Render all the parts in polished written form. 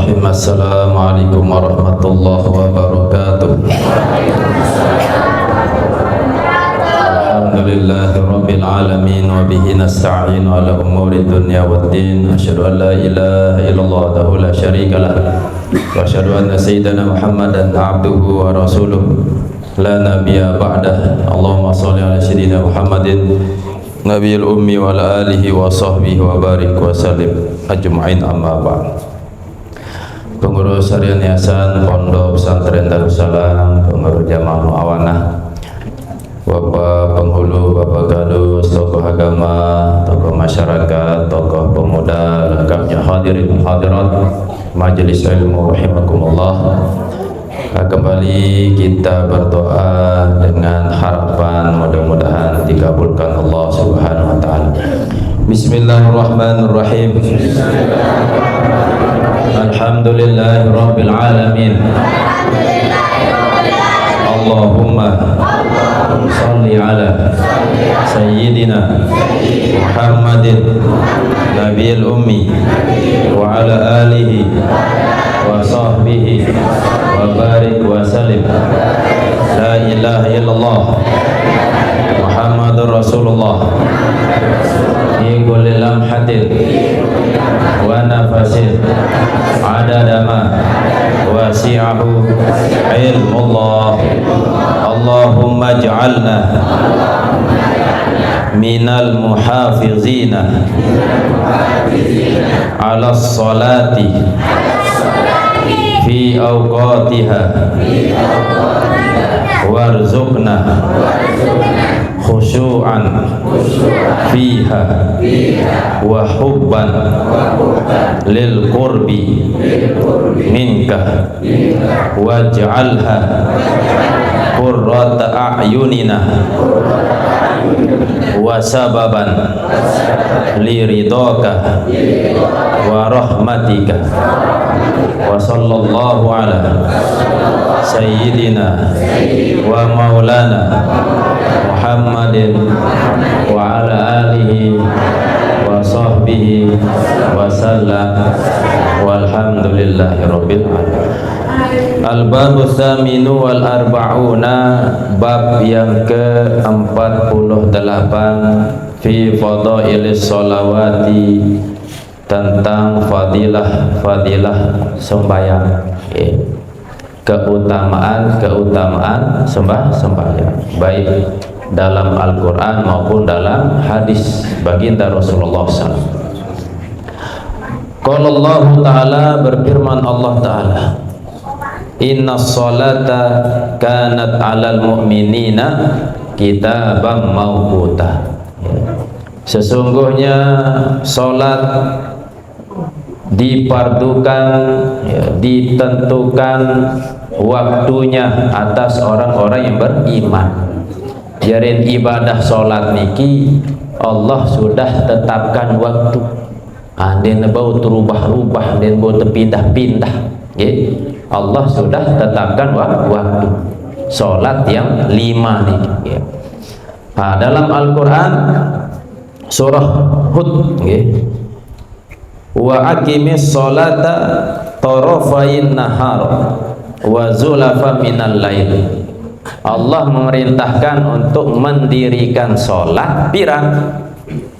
Bismillahirrahmanirrahim. Assalamualaikum warahmatullahi wabarakatuh. Alhamdulillahirabbil alamin wa bihi nasta'in ala umuri dunya waddin. Asyhadu an la ilaha illallah wahdahu la syarikalah wa asyhadu anna sayyidana Muhammadan abduhu wa rasuluh la nabiyya ba'dah. Allahumma shalli ala sayyidina Muhammadin nabiyil ummi wa ala alihi wa sahbihi wa barik wa sallim ajma'in, amma ba'd. Pengurus Harian Yayasan Pondok Pesantren Darussalam, pengurus Jamaah Muawanah, Bapak penghulu, Bapak Gadus, tokoh agama, tokoh masyarakat, tokoh pemuda, lengkapnya hadirin hadirat majelis ilmu rahimakumullah. Kembali kita berdoa dengan harapan mudah-mudahan dikabulkan Allah Subhanahu wa taala. Bismillahirrahmanirrahim. Alhamdulillahirabbil alamin. Allahumma shalli ala sayyidina Muhammadin nabiyil ummi wa ala alihi wa sahbihi wa barik wa salim. La ilaha illallah Muhammadur Rasulullah fi kulli lamhatin wa nafasin adada ma wasi'ahu ilmullah. Allahumma ij'alna minal muhafizina ala salati fi awqatiha warzuqna khusyu'an fiha wa hubban lil qurbi minka waj'alha qurrata a'yunina wa sababan li ridhaka wa rahmatika. Wa sallallahu ala sayyidina wa maulana Muhammadin wa ala alihi wa sahbihi wa sallam walhamdulillahi rabbil alamin. Al-babu tsaminu wal arba'una, bab yang ke-48 fi fadailis sholawati, tentang fadilah sembahyang, keutamaan sembahyang, baik dalam Al-Quran maupun dalam hadis baginda Rasulullah SAW. Qala Allah Ta'ala, berfirman Allah Ta'ala, inna sholata kanat alal mu'minina kitaban mawquta. Sesungguhnya sholat difardukan, ditentukan waktunya atas orang-orang yang beriman. Jarin ibadah sholat niki Allah sudah tetapkan waktu. Den bau terubah-ubah, den bau terpindah-pindah. Allah sudah tetapkan waktu sholat yang 5 niki. Dalam Al-Quran surah Hud, wa aqimis sholata tarafain nahar wa zulafa minal lail. Allah memerintahkan untuk mendirikan sholat pirang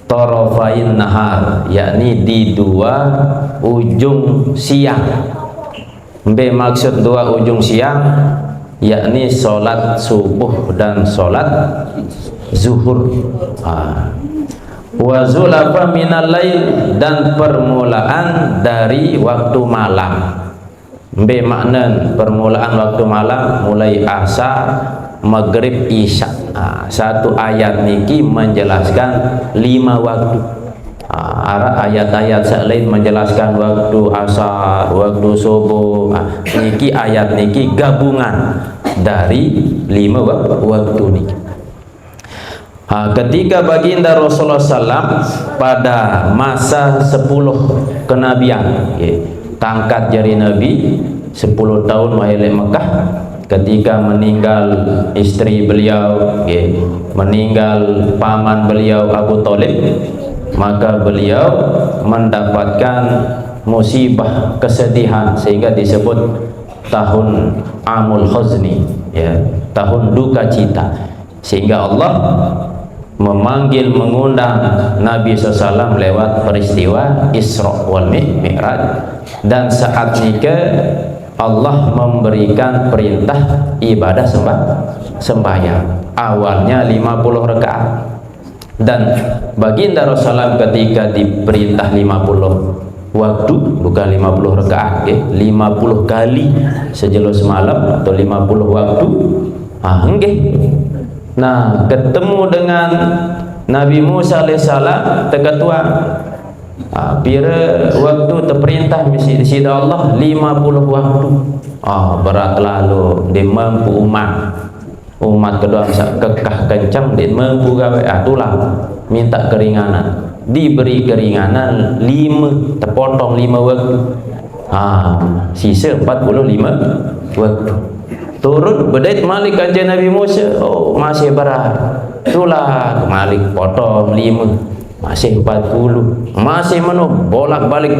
tarafain nahar, yakni di 2 ujung siang. Maksud 2 ujung siang yakni sholat subuh dan sholat zuhur. Wa zulafa minal lail, dan permulaan dari waktu malam. Makna permulaan waktu malam mulai asar, maghrib, isya. Satu ayat niki menjelaskan 5 waktu. Ayat-ayat selain menjelaskan waktu asar, waktu subuh. Niki ayat niki gabungan dari 5 waktu niki. Ketika baginda Rasulullah SAW pada masa 10 kenabian, tangkat jari Nabi 10 tahun wahai Mekah, ketika meninggal istri beliau, meninggal paman beliau Abu Thalib, maka beliau mendapatkan musibah, kesedihan, sehingga disebut tahun amul huzni, ya, tahun duka cita. Sehingga Allah memanggil, mengundang Nabi SAW lewat peristiwa Isra wal Mi'raj. Dan saat nikah Allah memberikan perintah ibadah sembahyang. Awalnya 50 rakaat, dan baginda Rasulullah ketika diperintah 50 waktu, bukan 50 rakaat, 50 kali sejelus malam atau 50 waktu. Nah, ketemu dengan Nabi Musa alaihissalam terketua. Pira waktu terperintah misi sida Allah 50 waktu. Berat lalu dia mampu umat kedua kekah kencang, dia mampu gawe. Itulah minta keringanan, diberi keringanan 5, terpotong 5 waktu. Sisa 45 waktu. Turun bedait malik kajian Nabi Musa, masih berat. Itulah malik potong 5, masih 40, masih menung, bolak-balik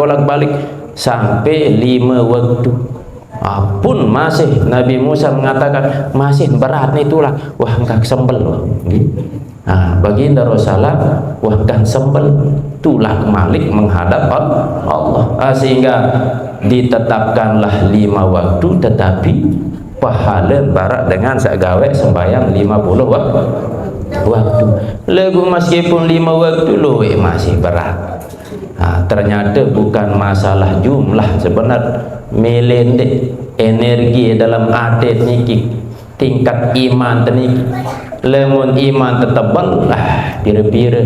sampai 5 waktu. Pun masih Nabi Musa mengatakan masih berat nih tulah. Wah, engkau sembel. Baginda Rasulullah, wah kan sembel, tulah malik menghadap Allah. Sehingga ditetapkanlah 5 waktu, tetapi pahala barak dengan sagawe sembahyang 50 waktu. Lagu meskipun 5 waktu loh masih berat. Ternyata bukan masalah jumlah sebenarnya, melendek energi dalam hati niki, tingkat iman niki. Lemun iman tetebal pira-pira,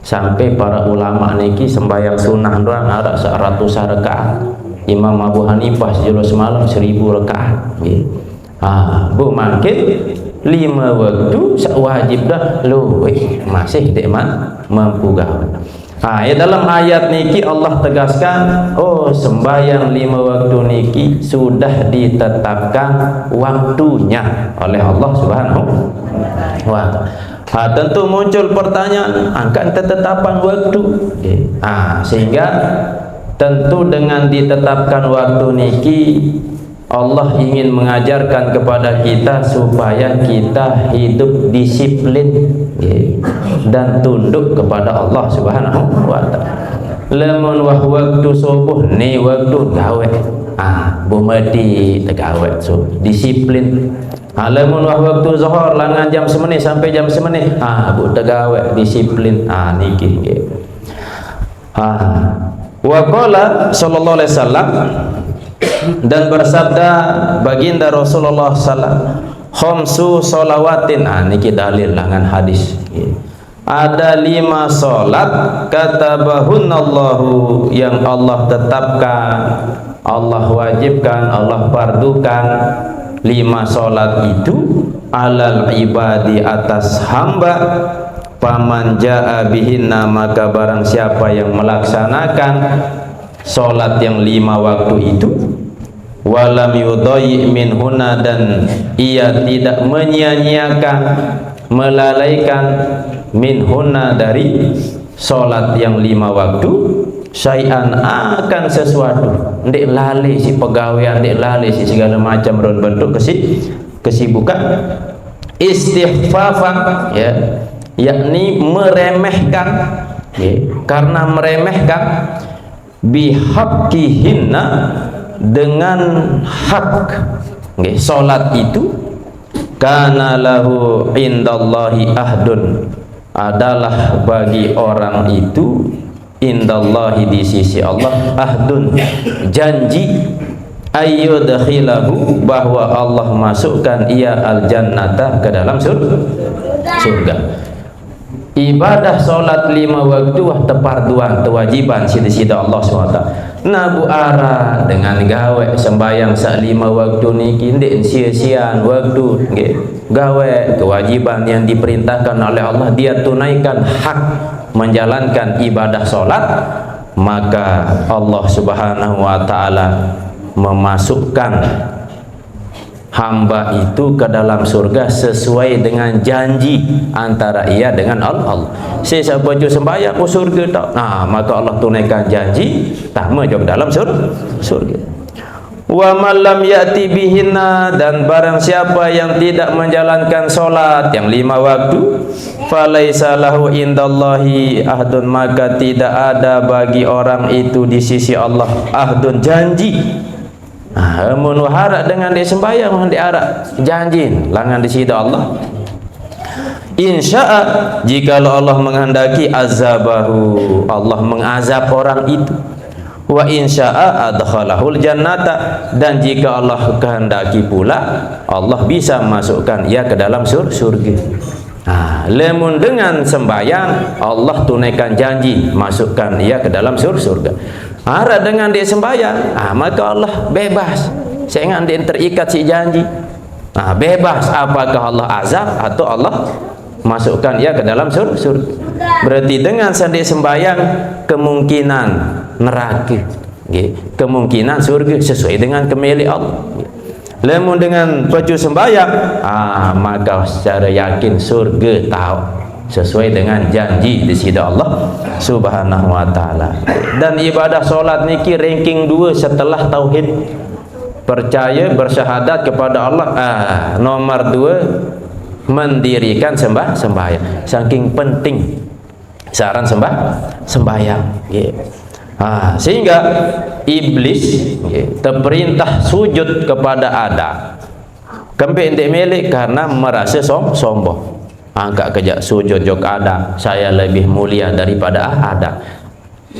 sampai para ulama niki sembahyang sunnah doang ada 100 rakaat. Imam Abu Hanifah sejulus malam 1000 rakaat. Bu makin 5 waktu wajib dah lu masih tidak mampu gawe. Dalam ayat niki Allah tegaskan, sembahyang 5 waktu niki sudah ditetapkan waktunya oleh Allah Subhanahu wa ta'ala. Tentu muncul pertanyaan, akan ketetapan waktu. Sehingga tentu dengan ditetapkan waktu niki Allah ingin mengajarkan kepada kita supaya kita hidup disiplin dan tunduk kepada Allah Subhanahu wa ta'ala. Lamun waktu subuh ni waktu gawe, bumadi tegawe, so disiplin. Lamun waktu zuhur langan jam semenit sampai jam semenit, bu tegawe disiplin. Niki wa qala sallallahu alaihi wasallam, dan bersabda baginda Rasulullah sallallahu, khamsu sholawatin. Niki dalil langan hadis. Ada 5 solat katabahunallahu, yang Allah tetapkan, Allah wajibkan, Allah fardukan. 5 solat itu alal ibadi, atas hamba. Paman ja'a bihinna, maka barang siapa yang melaksanakan solat yang 5 waktu itu, walam yudai minhuna, dan ia tidak menyia-nyiakan, melalaikan, minhuna dari solat yang 5 waktu, syai'an akan sesuatu, ndik lali si pegawaian, ndik lali si segala macam bentuk kesibukan, istighfafan, yakni meremehkan, karena meremehkan, bihaqqihinna, dengan hak solat itu, kana lahu indallahi ahdun, adalah bagi orang itu, indallahi, di sisi Allah, ahdun, janji, ayyudkhilahu, bahwa Allah masukkan ia al-jannata, ke dalam surga. Ibadah solat 5 waktu teparduan, kewajiban sida Allah SWT. Nabu ara dengan gawe sembahyang sak 5 waktu niki ndik sia-siaan waktu gawe kewajiban yang diperintahkan oleh Allah, dia tunaikan hak menjalankan ibadah solat, maka Allah Subhanahu wa ta'ala memasukkan hamba itu ke dalam surga sesuai dengan janji antara ia dengan Allah. Siapa baju sembahyang ke surga tak? Nah, maka Allah tunaikan janji, tama jauh dalam surga. Wa man lam ya'ti bihinna, dan barang siapa yang tidak menjalankan solat yang 5 waktu, falaisa lahu indallahi ahdun, maka tidak ada bagi orang itu di sisi Allah ahdun, janji. Mun harap dengan dia sembahyang, dia harap janji langan di sisi Allah. Insya'a, jikalau Allah menghendaki, azabahu, Allah mengazab orang itu. Wa insya'a adkhalahul jannata, dan jika Allah kehendaki pula, Allah bisa masukkan ia ke dalam surga. Lemun dengan sembahyang, Allah tunaikan janji masukkan ia ke dalam surga. Harap dengan dia sembahyang, maka Allah bebas. Saya ingat dia terikat si janji. Bebas, apakah Allah azab atau Allah masukkan ia ke dalam surga. Berarti dengan sandi sembahyang, kemungkinan neraka, kemungkinan surga sesuai dengan kemilik Allah. Lemun dengan baju sembahyang, maka secara yakin surga tahu sesuai dengan janji di sisi Allah Subhanahu wa taala. Dan ibadah solat niki ranking 2 setelah tauhid. Percaya bersyahadat kepada Allah, nomor 2 mendirikan sembahyang. Saking penting saran sembahyang. Sehingga iblis terperintah sujud kepada Adam. Kempe ndek milik karena merasa sombong. Angkat kejak sujud jok Adam, saya lebih mulia daripada Adam.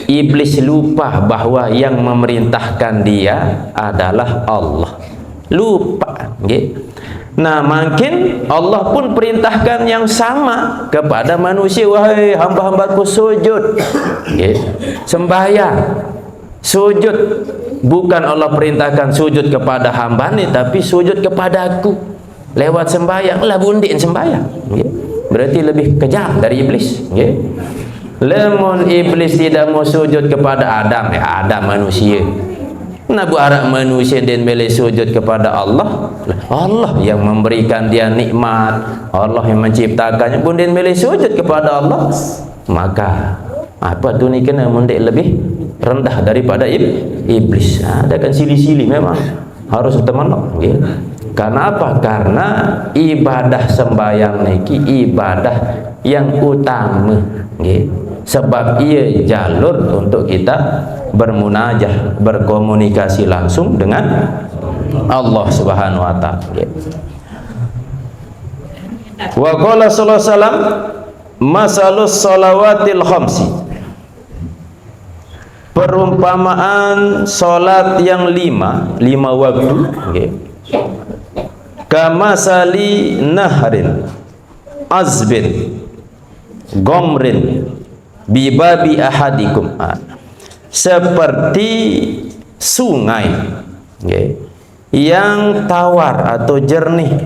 Iblis lupa bahwa yang memerintahkan dia adalah Allah. Lupa, Nah, makin Allah pun perintahkan yang sama kepada manusia. Wahai hamba-hambaku, sujud, sembahyang, sujud. Bukan Allah perintahkan sujud kepada hamba ni, tapi sujud kepada aku lewat sembahyang. Lah bundik sembahyang, berarti lebih kejam dari iblis. Lemon iblis tidak mau sujud kepada Adam, Adam manusia. Nabu harap manusia dan boleh sujud kepada Allah. Allah yang memberikan dia nikmat, Allah yang menciptakannya pun dia boleh sujud kepada Allah. Maka apa tu ni kena mundek lebih rendah daripada iblis. Ada kan sili-sili memang harus temanok. Karena apa? Karena ibadah sembahyang niki ibadah yang utama. Sebab ia jalur untuk kita bermunajah, berkomunikasi langsung dengan Allah Subhanahu wa taala. Wa qala sallallahu alaihi wasallam, masalus shalawatil khamsi, perumpamaan salat yang 5 waktu, kamasali nahrin azbin gomrin bibabi ahadikum, seperti sungai yang tawar atau jernih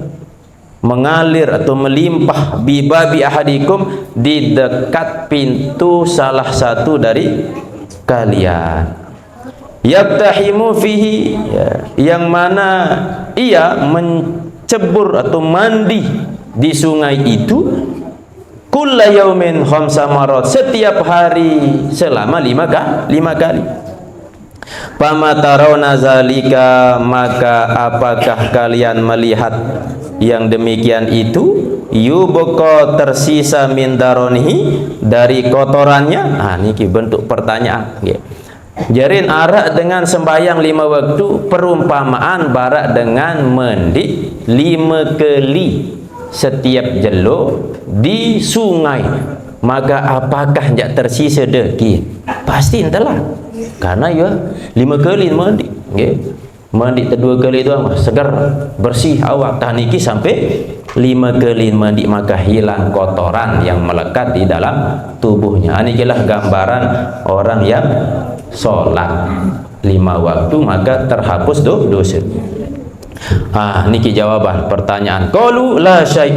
mengalir atau melimpah, bibabi ahadikum, di dekat pintu salah satu dari kalian, yabtahimu fihi, yang mana ia mencebur atau mandi di sungai itu, kulla yaumin khamsa marat, setiap hari selama 5 kali. Fama tarawna zalika, maka apakah kalian melihat yang demikian itu, yubqa, tersisa min daronihi, dari kotorannya. Niki bentuk pertanyaan. Jarin arak dengan sembahyang 5 waktu, perumpamaan barak dengan mandi 5 kali setiap jeluk di sungai. Maka apakah jak tersisa deki? Pasti entahlah, karena ya 5 kali mandi, mandi 2 kali itu segar bersih awak. Taniki sampai 5 kali mandi, maka hilang kotoran yang melekat di dalam tubuhnya. Ini adalah gambaran orang yang sholat 5 waktu maka terhapus dosa. Niki jawaban pertanyaan. Qalu la syai',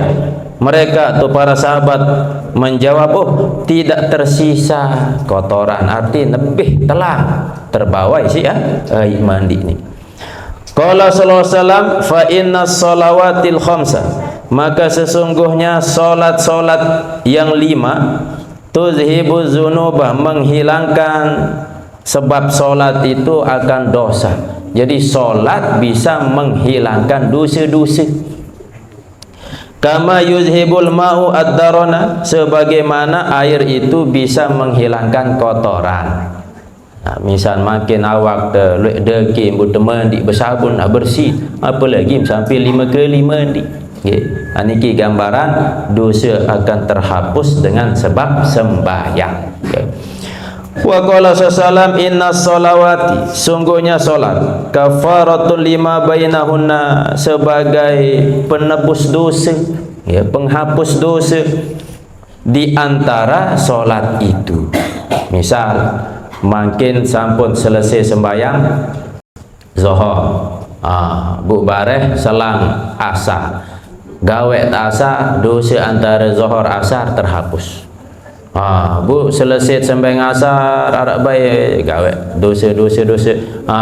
mereka atau para sahabat menjawab, tidak tersisa kotoran, arti lebih telah terbawa isi air mandi ini. Qala sallallahu alaihi wasallam, fa inna shalawatil khamsa, maka sesungguhnya solat-solat yang 5 tuzhibu dzunubah, menghilangkan, sebab solat itu akan dosa. Jadi solat bisa menghilangkan dosa-dosa. Kama yuzhibul ma'u ad-darana, sebagaimana air itu bisa menghilangkan kotoran. Nah, misal makin awak deki teman di bersabun bersih, apa lagi sampai 5 kali mandi. Okay. Niki gambaran dosa akan terhapus dengan sebab sembahyang. Okay. Wa qala sallam inna sholawati, sungguhnya solat kafaratul lima bainahunna, sebagai penebus dosa, ya, penghapus dosa di antara solat itu. Misal makin sampun selesai sembahyang zuhur, bu bareh selang asar, gawe asar, dosa antara zuhur asar terhapus. Bu selesai sembahyang asar arak baik gawe dosa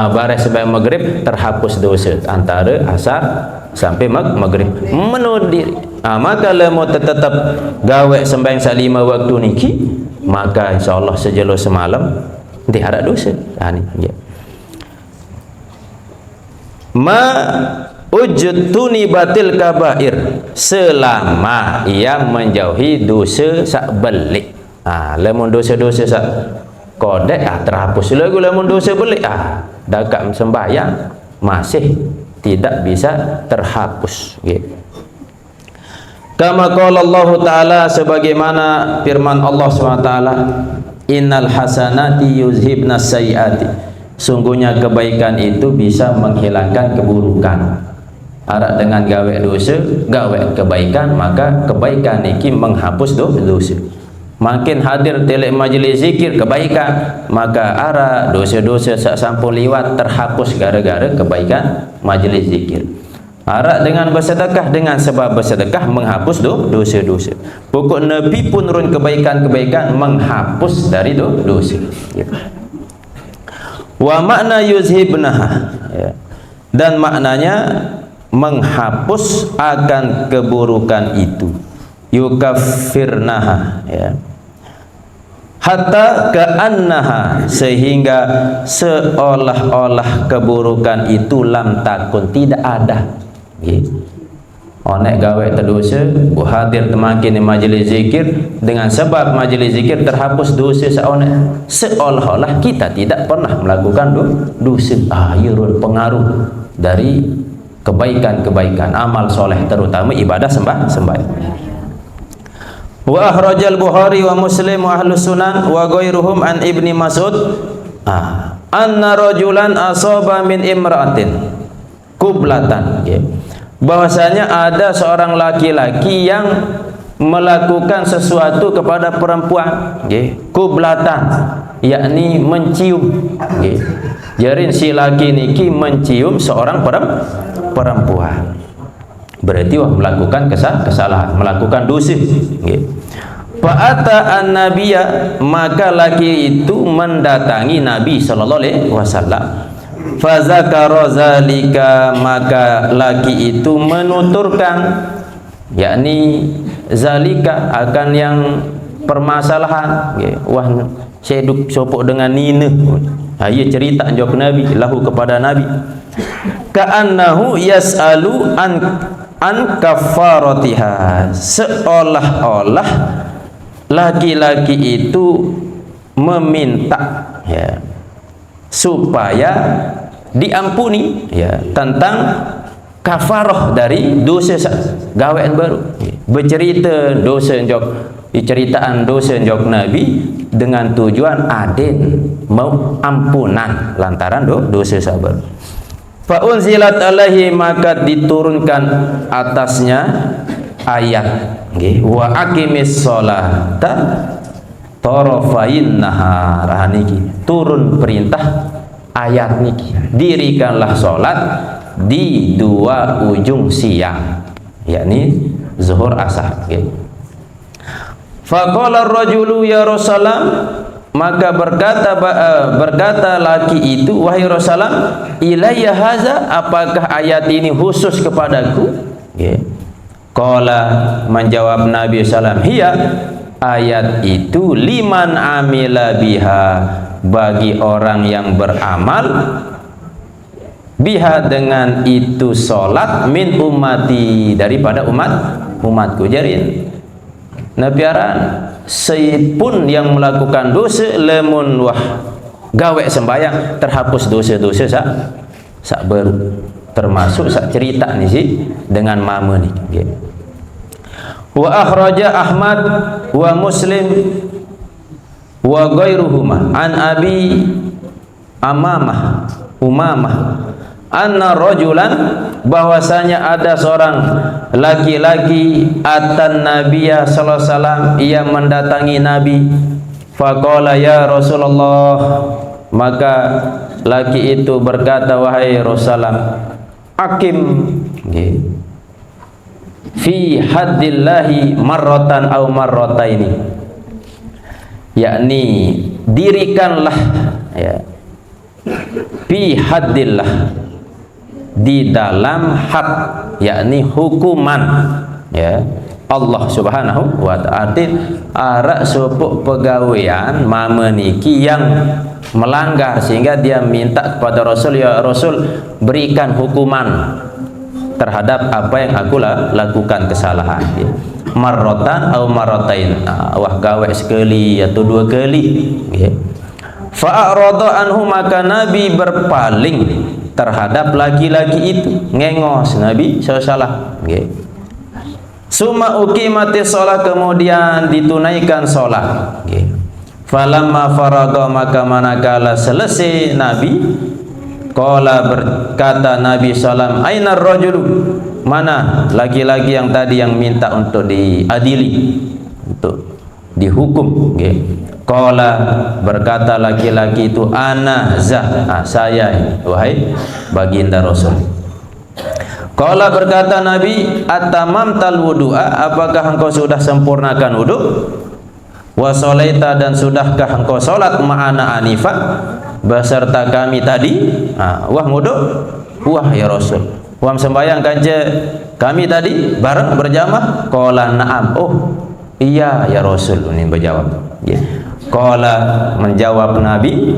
bareh sembahyang maghrib terhapus dosa antara asar sampai maghrib menurut diri. Maka lemu tetap gawe sembahyang salima waktu niki, maka insyaallah sejelo semalam diharap dosa. Ni ya. Ma ujtuni batil kabair, selama ia menjauhi dosa sak belik. Lamun dosa-dosa sak kodek terhapus. Lamun dosa belik dekat sembahyang masih tidak bisa terhapus. Kama qala Allah Ta'ala, sebagaimana firman Allah SWT, innal hasanati yuzhibna sayyiati, sungguhnya kebaikan itu bisa menghilangkan keburukan. Arak dengan gawe dosa, gawe kebaikan, maka kebaikan iki menghapus dosa. Makin hadir telek majlis zikir kebaikan, maka arak dosa-dosa sak sampun liwat terhapus gara-gara kebaikan majlis zikir. Arak dengan bersedekah, dengan sebab bersedekah menghapus dosa-dosa. Pokok Nabi pun run kebaikan-kebaikan menghapus dari dosa. Wa makna yuzhibnaha, dan maknanya menghapus akan keburukan itu. Yukaffirnaha, ya. Hatta ka'annaha, sehingga seolah-olah keburukan itu lam takun, tidak ada. Onek gawe terdosa, hadir temakin di majlis zikir, dengan sebab majlis zikir terhapus dosa seonek, seolah-olah kita tidak pernah melakukan dosa. Yurun pengaruh dari kebaikan-kebaikan amal soleh, terutama ibadah sembahyang. Wa akhrajal Bukhari wa Muslim wa ahlus sunan wa ghairuhum an Ibni Mas'ud anna rajulan asaba min imra'atin kublatan, bahwasanya ada seorang laki-laki yang melakukan sesuatu kepada perempuan, kublatan, yakni mencium. Jarin si laki niki mencium seorang perempuan, berarti melakukan kesalahan, melakukan dosa. Fa'ata an-nabiyya, maka laki itu mendatangi Nabi sallallahu alaihi wasallam. Fazakara zalika, maka laki itu menuturkan, yakni zalika, akan yang permasalahan. Wah, saya duk sopok dengan nina. Ia cerita jawab Nabi lahu kepada Nabi. Ka'annahu yas'alu an kafaratiha, seolah-olah laki-laki itu meminta, supaya diampuni, tentang kafarah dari dosa gawean baru. Bercerita dosa jok, ceritaan dosa jok Nabi dengan tujuan aden mau ampunan lantaran dosa sabar. Fa unzilat alaihi, maka diturunkan atasnya ayat, wa aqimis sholata tarafain nahar. Niki turun perintah ayat niki, dirikanlah sholat di dua ujung siang, yakni zuhur asar. Faqala ar-rajulu ya Rasulullah, maka berkata laki itu, wahai Rasulullah, ilayya haza, apakah ayat ini khusus kepadaku? Qala, menjawab Nabi sallallahu alaihi wasallam, hiya, ayat itu liman amila biha, bagi orang yang beramal biha dengan itu solat, min ummati, daripada umatku. Jarin nabiaran sepun yang melakukan dosa lemun wah gawe sembayang terhapus dosa-dosa sak baru, termasuk sak cerita ni sih dengan mama ni. Wa akhraja Ahmad wa Muslim wa ghairuhuma an Abi Umamah anna rajulan, bahwasanya ada seorang laki-laki, atan Nabiya sallallahu alaihi wasallam, ia mendatangi Nabi, faqala ya Rasulullah, maka laki itu berkata, wahai Rasulullah, akim fi haddillahi marratan aw marrataini, yakni dirikanlah ya fi haddillah, di dalam had, yakni hukuman ya Allah subhanahu wa ta'ala. Arak supuk pegawaian mama niki yang melanggar, sehingga dia minta kepada Rasul, ya Rasul, berikan hukuman terhadap apa yang aku lakukan kesalahan. Marrotan atau marrotain, wah gawe sekali atau dua kali. Fa'arada anhu, maka Nabi berpaling terhadap laki-laki itu, ngengos Nabi SAW. Summa uqimatis shalah, kemudian ditunaikan sholat. Falamma faraga, maka manakala selesai Nabi, qala, berkata Nabi SAW, ainar rajulu, mana laki-laki yang tadi yang minta untuk diadili, untuk dihukum. Qala, berkata laki-laki itu, ana saya, wahai baginda Rasul. Qala, berkata Nabi, atamamtal wudu'a, apakah engkau sudah sempurnakan wudu? Wa sholaita, dan sudahkah engkau salat ma'ana anifa, beserta kami tadi? Wah wudu, wah ya Rasul, wah sembahyang kanje kami tadi bareng berjamaah? Qala na'am, oh iya ya Rasul, ini berjawab. Qala, menjawab Nabi,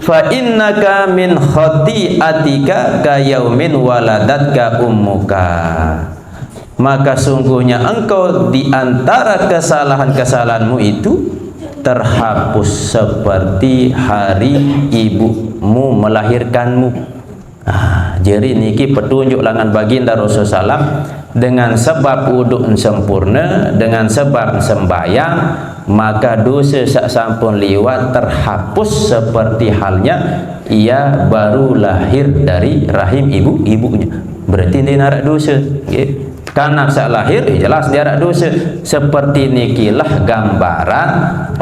fa innaka min khati'atika ka yaumin waladatka ummuka, maka sungguhnya engkau di antara kesalahan-kesalahanmu itu terhapus seperti hari ibumu melahirkanmu. Jadi niki petunjuk langan baginda Rasulullah SAW, dengan sebab wudhu sempurna, dengan sebab sembayang, maka dosa sak sampun liwat terhapus seperti halnya ia baru lahir dari rahim ibunya. Berarti dia narak dosa. Kanak sak lahir jelas dia narak dosa. Seperti nikilah gambaran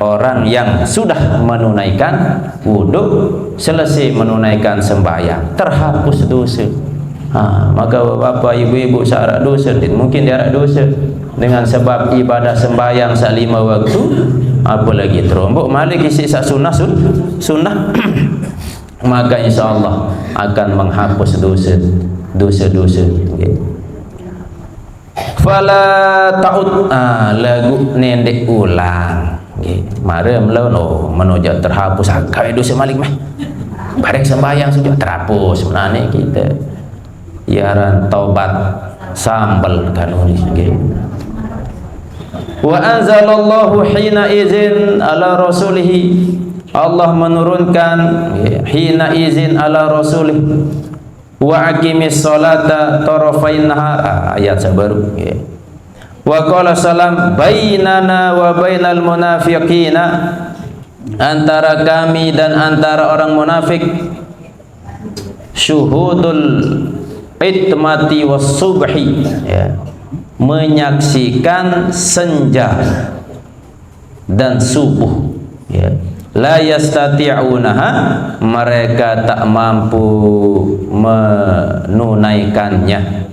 orang yang sudah menunaikan wudhu, selesai menunaikan sembahyang, terhapus dosa. Maka bapak ibu-ibu sarak dosa, mungkin dia narak dosa dengan sebab ibadah sembahyang sak 5 waktu, apalagi terombok malik isi sak sunnah maka insyaallah akan menghapus dosa-dosa. Fala ta'ud, lagu nendek ulang. Mare melawan menojak terhapus akal dosa malik mah. Bareng sembahyang sudah terhapus, menane kita yaran taubat sambal kanun nggih. Wa anzalallahu hina izin ala rasulih, Allah menurunkan hina izin ala rasulih, wa aqimis salata tarafain nahar, ayat baru. Wa qala salam bainana wa bainal munafiqina, antara kami dan antara orang munafik, syuhudul itmati was subhi, menyaksikan senja dan subuh. La yastati'unaha, mereka tak mampu menunaikannya.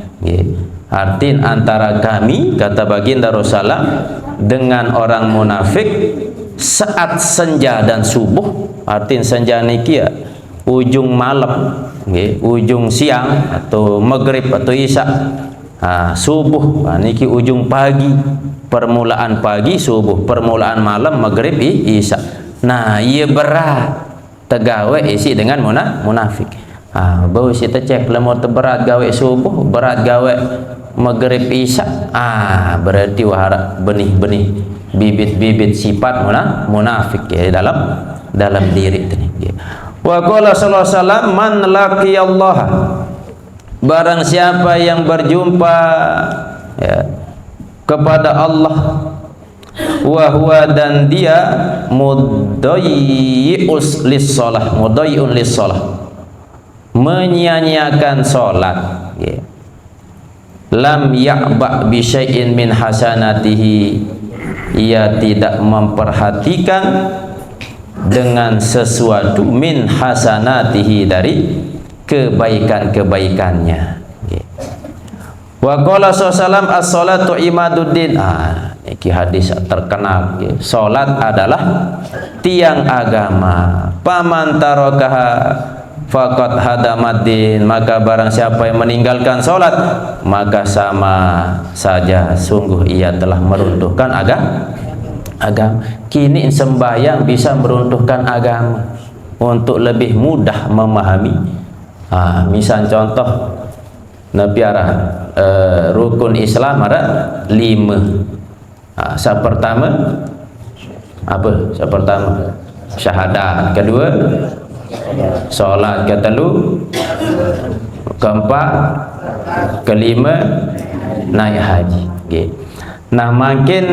Artin antara kami, kata baginda Rasulullah, dengan orang munafik saat senja dan subuh. Artinya senja niki ya ujung malam, ujung siang atau maghrib atau isya. Subuh niki ujung pagi, permulaan pagi subuh, permulaan malam maghrib isya. Nah, ia berat tegawe isi dengan munafik. Bau si cek lemot berat gawe subuh, berat gawe maghrib isya. Berarti wahara benih-benih, bibit-bibit sifat munafik ya dalam diri ini. Wa qala sallallahu alaihi wasallam, man laqiyallah, barang siapa yang berjumpa ya, kepada Allah, wa huwa, dan dia mudayyi'us lis-shalah, mudayyi'un lis-shalah, menyia-nyiakan salat ya. Lam ya'ba bi syai'in min hasanatihi, ia tidak memperhatikan dengan sesuatu min hasanatihi, dari kebaikan-kebaikannya. Wa qala sallallahu as-salatu imaduddin. Iki hadis terkenal. Salat adalah tiang agama. Paman tarakaha faqad hadamaddin, maka barang siapa yang meninggalkan salat, maka sama saja sungguh ia telah meruntuhkan agama. Kini sembahyang bisa meruntuhkan agama. Untuk lebih mudah memahami, misal contoh Nabi rukun Islam ada 5. Yang pertama apa? Yang pertama syahadat, kedua salat, ketelu, keempat, kelima naik haji. Nah, makin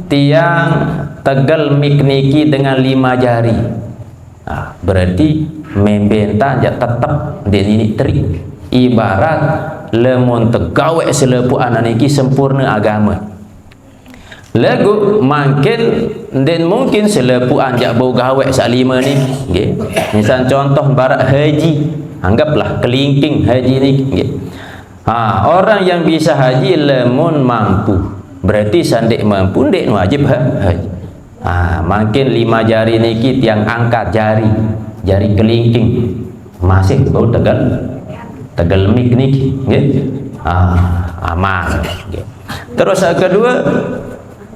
tiang tegal mikniki dengan 5 jari. Berarti membenta aja tetap ini teri. Ibarat lemun tegawe selepu anak niki sempurna agama. Lagu makin dan mungkin selepu anjak bau gawe salima ni. Misal contoh barat haji, anggaplah kelingking haji ni. Orang yang bisa haji lemun mampu, berarti sandik mampu dek wajib haji. Makin 5 jari niki tiang angkat jari kelingking masih bau tegal mik niki, aman. Terus yang kedua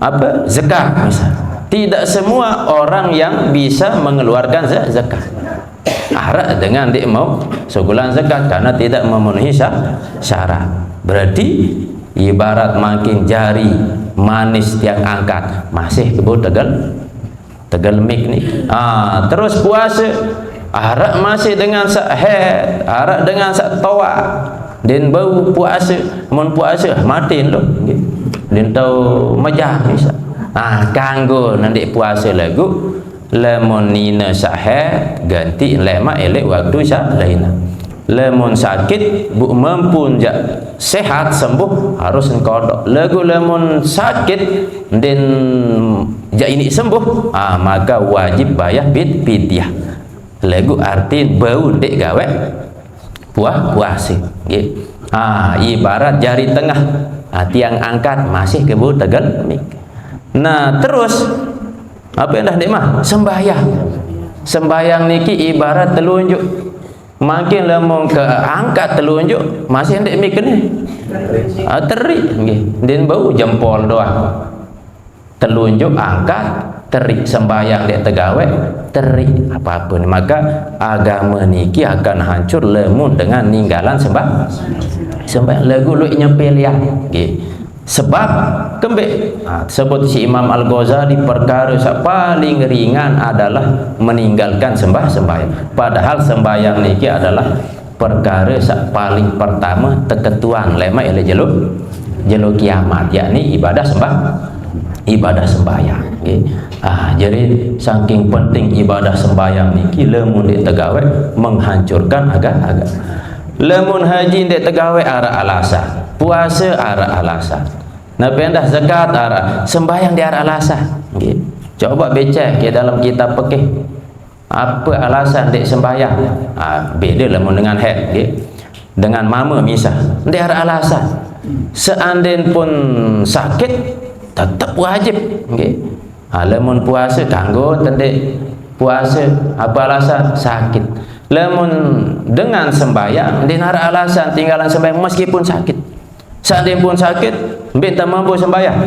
apa? Zakat misal. Tidak semua orang yang bisa mengeluarkan zakat. Dengan dia mau sebulan zakat karena tidak memenuhi syarat. Berarti ibarat makin jari manis tiang angkat masih kebut tegal mik nih. Terus puasa masih dengan sahid, dengan tawa, dan bau puasa, mun puasa matiin loh. Dan tahu majah misal. Kanggo nanti puasa lagu lemon nina sahih ganti lema elek waktu lain. Lemon sakit bu mampu sehat sembuh harus kodok. Lagu lemon sakit dan ini sembuh, maka wajib bayar fidyah. Lagu arti bau dek gawe puasa. Ibarat jari tengah, tiang angkat masih kebut tegal mik. Nah, terus apa yang dah nikmah? Sembahyang niki ibarat telunjuk. Makin lemong ke angkat telunjuk masih hendak mik ni. Terik nggih. Den bau jempol doang. Telunjuk angkat terik, sembahyang dek tegawe terik apa-apa ni. Maka agama niki akan hancur lemun dengan ninggalan sembahyang lagu lu nyepel ya. Nggih. Sebab kembali sebut si Imam Al-Ghazali, perkara yang paling ringan adalah meninggalkan sembahyang. Padahal sembahyang niki adalah perkara yang paling pertama teketuan lema ele jeluk kiamat, yakni ibadah sembahyang. Jadi saking penting ibadah sembahyang niki lemun ditegawe menghancurkan agama. Lemun haji dek tegawe arah alasan, puasa arah alasan, napendah zakat arah, sembahyang di arah alasan. Coba becek ke dalam kitab fikih apa alasan dek sembahyang. Beda lemun dengan head, dengan mama misal di arah alasan. Seandainya pun sakit tetap wajib. Lamun puasa kanggo tendek puasa apa alasan sakit. Lamun dengan sembahyang dia nara alasan tinggalan sembahyang meskipun sakit. Seandainya pun sakit, benta mampu sembahyang.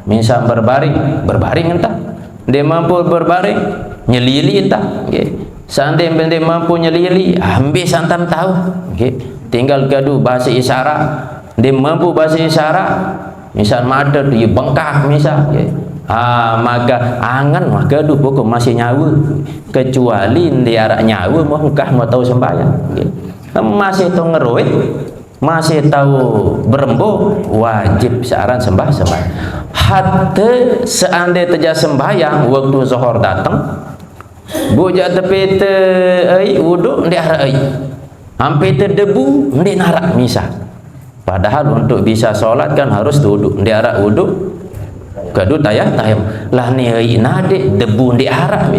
Misal berbaring entah. Dia mampu berbaring, nyelili entah. Okay. Seandainya dia mampu nyelili, ambil santam tahu. Okay. Tinggal gaduh bahasa isyarat. Dia mampu bahasa isyarat. Misal mata dia bengkak misal. Okay. Maka angan mah gaduh pokok masih nyawa. Kecuali dia arah nyawa mau tahu sembahyang. Okay. Masih tahu ngeruit, masih tahu berembuk, wajib searan sembah. Hatta seandainya terjadi sembahyang waktu zuhur datang, bujak tepi wuduk ndi arah hampir terdebu ndi narak misal. Padahal untuk bisa sholat kan harus duduk ndi arah wuduk kadu tayam lah ni nade debu ndi arah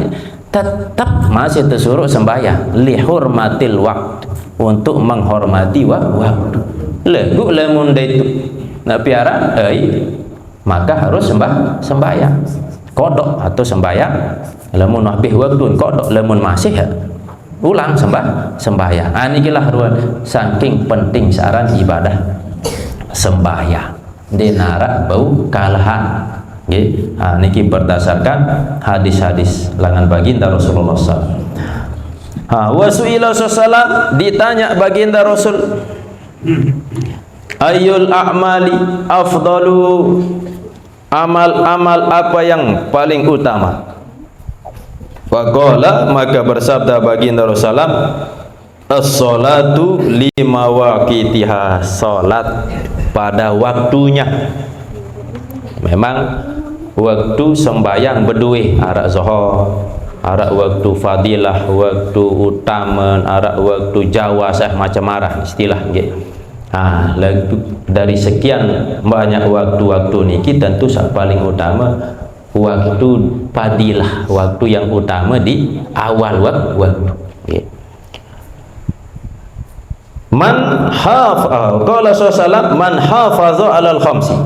tetap masih tersuruh sembahyang li hurmatil waktu, untuk menghormati waktu. Legu lamun itu nak piara maka harus sembahyang kodok atau sembahyang. Lamun habis waktu kodok, lamun masih ulang sembahyang. Inilah ruan saking penting saran ibadah sembahyang dinara bau kalahan. Niki berdasarkan hadis-hadis langan baginda Rasulullah SAW. Wasu'ila sallam ditanya baginda Rasul, ayyul a'mali afdalu, amal-amal apa yang paling utama? Faqala, maka bersabda baginda Rasulullah, as-salatu lima waqitiha, salat pada waktunya. Memang waktu sembahyang berdua, arak zuhur, arak waktu fadilah, waktu utama, arak waktu jawazah macam marah istilah gitu. Dari sekian banyak waktu-waktu niki tentu paling utama waktu fadilah, waktu yang utama di awal waktu. Man hafaza, qala sallallahu man hafaza 'alal khamsi,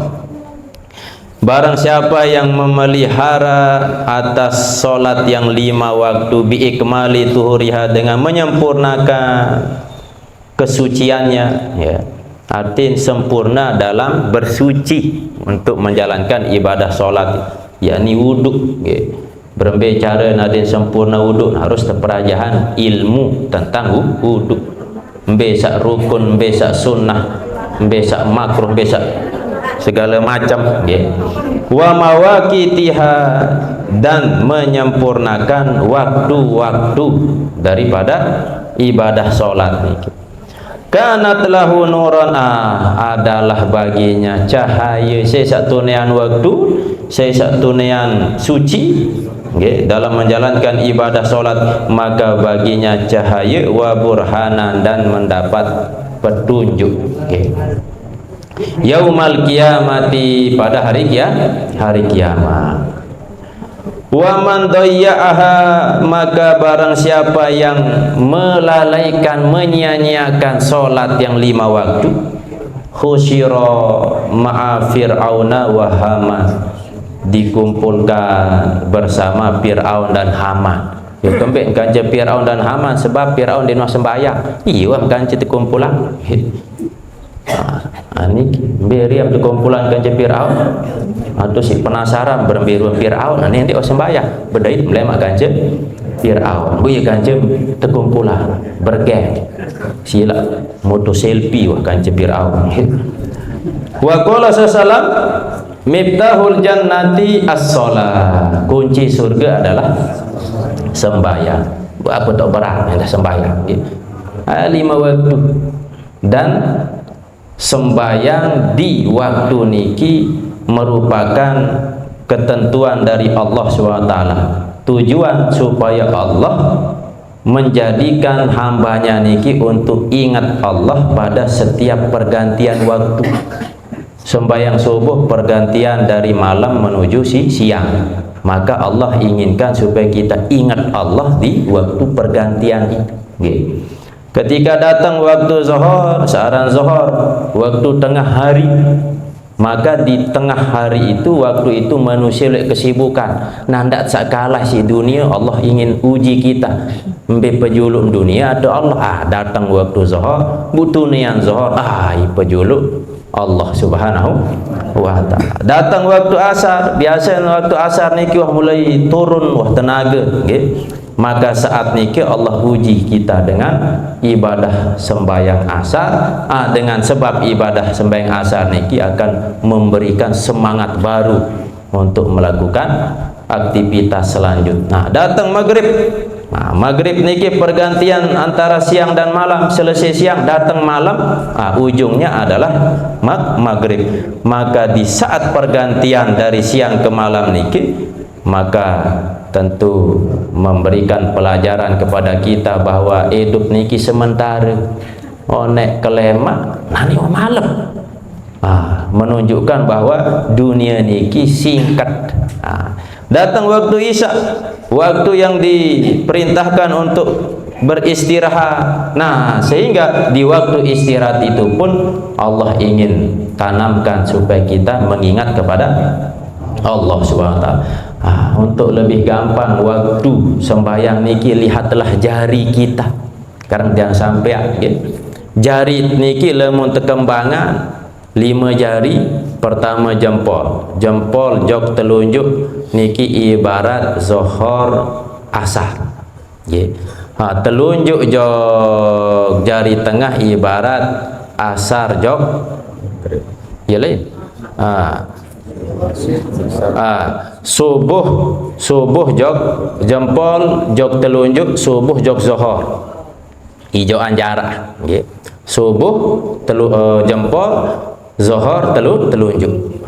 barang siapa yang memelihara atas solat yang 5 waktu biikmali tuhuriha, dengan menyempurnakan kesuciannya, ya, artinya sempurna dalam bersuci untuk menjalankan ibadah solat, yakni wuduk, ya. Berbicara nadin sempurna wuduk harus terperajahan ilmu tentang wuduk, besak rukun, besak sunnah, besak makruh, besak segala macam, ya. Wa mawaqitiha, dan menyempurnakan waktu-waktu daripada ibadah solat ini. Kanat lahu nuran, adalah baginya cahaya sesatunian waktu, sesatunian suci, okay, dalam menjalankan ibadah solat, maka baginya cahaya wa burhanan, dan mendapat petunjuk, okay. Yaumal kiamati, pada hari kiamat. Wa man dayya'aha, maka barang siapa yang melalaikan, menyia-nyiakan solat yang 5 waktu, khusyira ma'a fir'auna wa haman, dikumpulkan bersama Fir'aun dan Haman. Ya kembek kanca Fir'aun dan Haman, sebab Fir'aun dia nak sembahyang, iya kanca dikumpulan. Ini beriam tu kumpulan kanca Fir'aun atau si penasaran berbiru Fir'aun, ini dia sembahyang berdait melemak kanca Fir'aun, bu ya kanca terkumpulan bergeng sila moto selfie wah kanca Fir'aun. Wa qala sallam miftahul jannati as-shalah, kunci surga adalah sembahyang. Apa tak berat yang sembahyang, 5 waktu, dan sembahyang di waktu niki merupakan ketentuan dari Allah SWT. Tujuan supaya Allah menjadikan hambanya niki untuk ingat Allah pada setiap pergantian waktu. Sembahyang subuh pergantian dari malam menuju siang, maka Allah inginkan supaya kita ingat Allah di waktu pergantian itu. Ketika datang waktu zuhur, searan zuhur, waktu tengah hari, Maka di tengah hari itu, waktu itu manusia lek kesibukan. Nah, ndak sakalah si dunia, Allah ingin uji kita. Ambil pejuluk dunia ada Allah. Datang waktu zuhur, butuh nian zuhur. Pejuluk Allah Subhanahu wa taala. Datang waktu asar, biasa waktu asar niki wah mulai turun wah tenaga, nggih. Maka saat niki Allah uji kita dengan ibadah sembahyang asar. Dengan sebab ibadah sembahyang asar niki akan memberikan semangat baru untuk melakukan aktivitas selanjutnya. Datang maghrib. Maghrib niki pergantian antara siang dan malam. Selesai siang datang malam, ujungnya adalah maghrib. Maka di saat pergantian dari siang ke malam niki, maka tentu memberikan pelajaran kepada kita bahwa hidup niki sementara. Nek kelema nani malam. Menunjukkan bahwa dunia niki singkat. Datang waktu isya, waktu yang diperintahkan untuk beristirahat. Sehingga di waktu istirahat itu pun Allah ingin tanamkan supaya kita mengingat kepada Allah SWT. Untuk lebih gampang waktu sembahyang niki, lihatlah jari kita. Sekarang jangan sampai jari niki lemun tekembangan 5 jari. Pertama jempol jok telunjuk niki ibarat zuhur asar. Telunjuk jok jari tengah ibarat asar jok subuh jok jempol jok telunjuk, subuh jok zuhur ijoan jarak. Subuh jempol, zuhur telunjuk.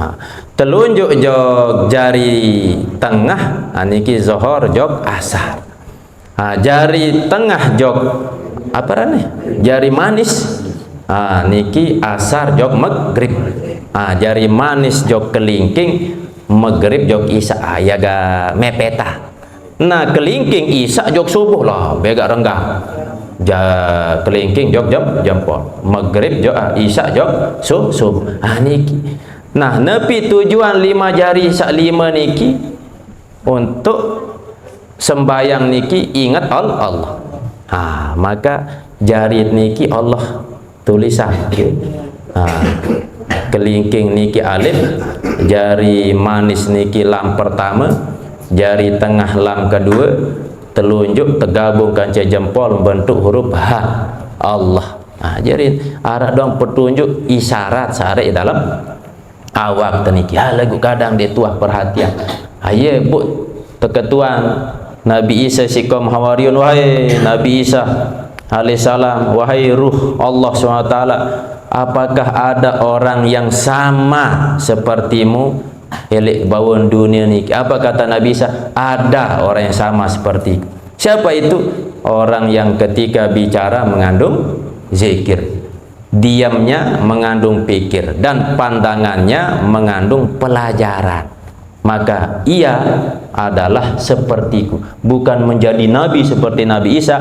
Telunjuk jok jari tengah niki zuhur jok asar. Jari tengah jok jari manis niki asar jok maghrib. Jari manis jok kelingking, maghrib jok isya. Ga mepeta. Kelingking isya jok subuh lah bega renggah. Kelingking jok jempol, maghrib jok isya jok subuh. Niki. Nepi tujuan 5 jari sak 5 niki untuk sembayang niki ingat Allah. Maka jari niki Allah tulisan. Kelingking niki alif, jari manis niki lam pertama, jari tengah lam kedua, telunjuk tergabungkan ce jempol bentuk huruf H, Allah. Jadi arah dong petunjuk isyarat sare dalam awak teniki. Lagu kadang dia tuah perhatian. Bu teketuan Nabi Isa sikom hawariyun, wahai Nabi Isa alaihissalam, wahai ruh Allah SWT, apakah ada orang yang sama sepertimu elek bawon dunia ni? Apa kata Nabi Isa? Ada orang yang sama seperti. Siapa itu? Orang yang ketika bicara mengandung zikir, diamnya mengandung pikir, dan pandangannya mengandung pelajaran. Maka ia adalah sepertiku. Bukan menjadi nabi seperti Nabi Isa,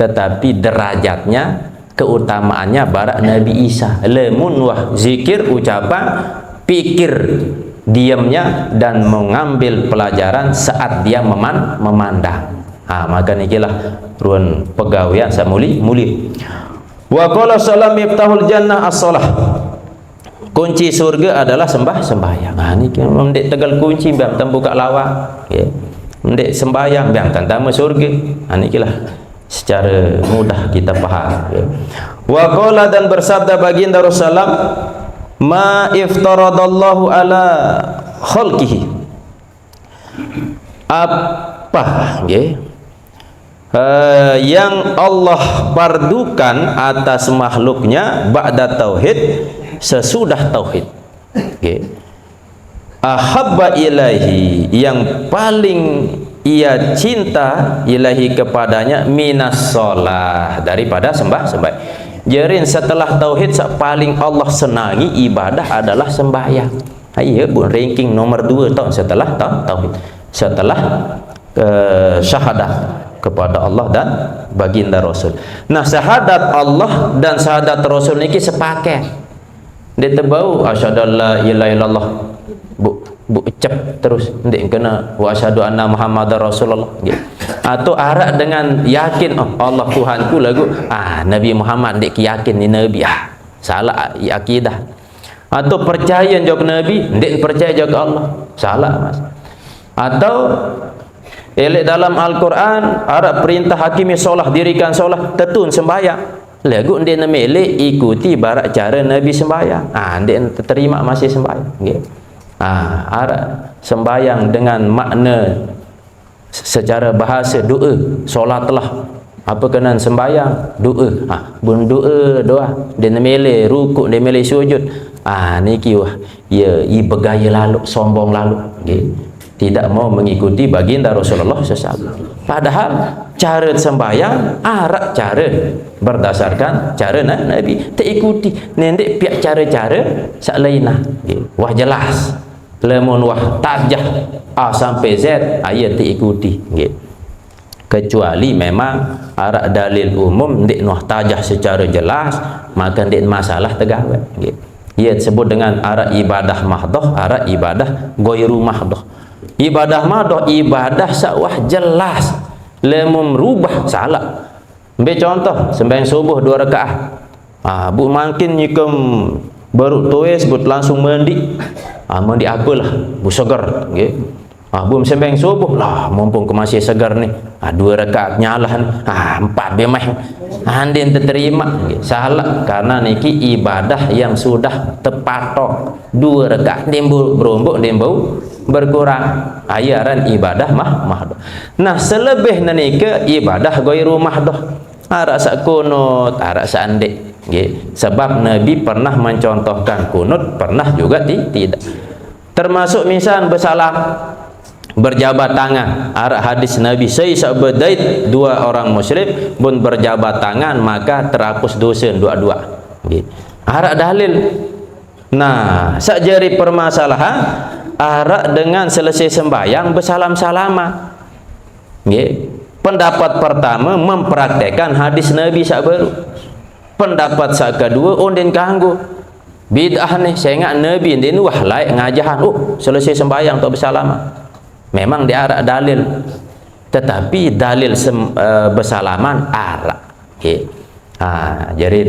tetapi derajatnya, keutamaannya barak Nabi Isa. Lemun wah zikir ucapan, pikir diamnya, dan mengambil pelajaran saat dia memandang. Maka nikilah ruan pegawaian samuli muli. Wa qala salam miftahul jannah as-shalah. Kunci surga adalah sembahyang. Niki mendek tegal kunci biam tembuka lawak, mendek sembahyang biam tantama surga. Nikilah secara mudah kita paham. Wa qala, dan bersabda baginda Rasulullah, ma iftaradallahu ala khalqihi, apa yang Allah pardukan atas makhluknya ba'da tauhid, sesudah tauhid. Ahabba ilahi, yang paling ia cinta ilahi kepadanya, minas sholah, daripada sembah. Jerin setelah tauhid paling Allah senangi ibadah adalah sembahyang. Ranking nomor 2 tahun setelah tauhid, setelah syahadat kepada Allah dan baginda Rasul. Syahadat Allah dan syahadat Rasul niki sepaket. dia terbau asyhadu alla ilaha illallah bu ucap terus ndik kena wa asyhadu anna muhammadar rasulullah gitu. Atau arak dengan yakin Allah Tuhanku lagu Nabi Muhammad ndik yakin ni nabi salah akidah. Atau percaya jog nabi ndik percaya jog Allah salah mas. Atau elek dalam Al-Quran arak perintah hakimi solah dirikan solah tetun sembahyang lagu ndik namele ikuti barak cara nabi sembahyang ndik terima masih sembahyang gitu. Arak sembahyang dengan makna secara bahasa doa solatlah apa kenan sembahyang doa bun doa dia mele rukuk dia mele sujud niki wah ya i bergaya lalu sombong lalu okay. Tidak mau mengikuti baginda Rasulullah SAW. Padahal cara sembahyang arak cara berdasarkan cara Nabi tak ikuti nendek piak cara-cara sak lainah okay. Wah jelas lemon wah tajah A sampai Z ayat diikuti gitu. Kecuali memang arak dalil umum ndik noh tajah secara jelas maka ndik masalah tegawe gitu. Ia disebut dengan arak ibadah mahdoh, arak ibadah goiru mahdoh. Ibadah mahdoh ibadah sawah jelas lemon rubah salah. Ambil contoh sembahyang subuh 2 rakaat bu makin nyikem baru tuis but langsung mandi mandi apalah bu segar okay. Bu sembahyang subuh lah mumpung ke masih segar nih 2 rakaat nyalah 4 bemah andin terterima okay. Salah karena niki ibadah yang sudah tepatok 2 rakaat dembu berombok dembu berkurang ayaran ibadah mahdoh. Nah selebih nike ibadah goiru mahdoh arak sak kunut arak sak andek okay. Sebab Nabi pernah mencontohkan kunut pernah juga tidak. Termasuk misal bersalam berjabat tangan arak hadis Nabi saya berdait 2 orang musyrik pun berjabat tangan maka terhapus dosa dua-dua okay. Arak dalil. Nah sakjari permasalahan arak dengan selesai sembahyang bersalam-salama okay. Pendapat pertama mempraktekkan hadis Nabi sak baru. Pendapat sak kedua onden kanggo bid'ah nih saya ingat Nabi ini wah laik ngajahan selesai sembahyang tak bersalama. Memang diarak dalil tetapi dalil bersalaman arak okay. Jadi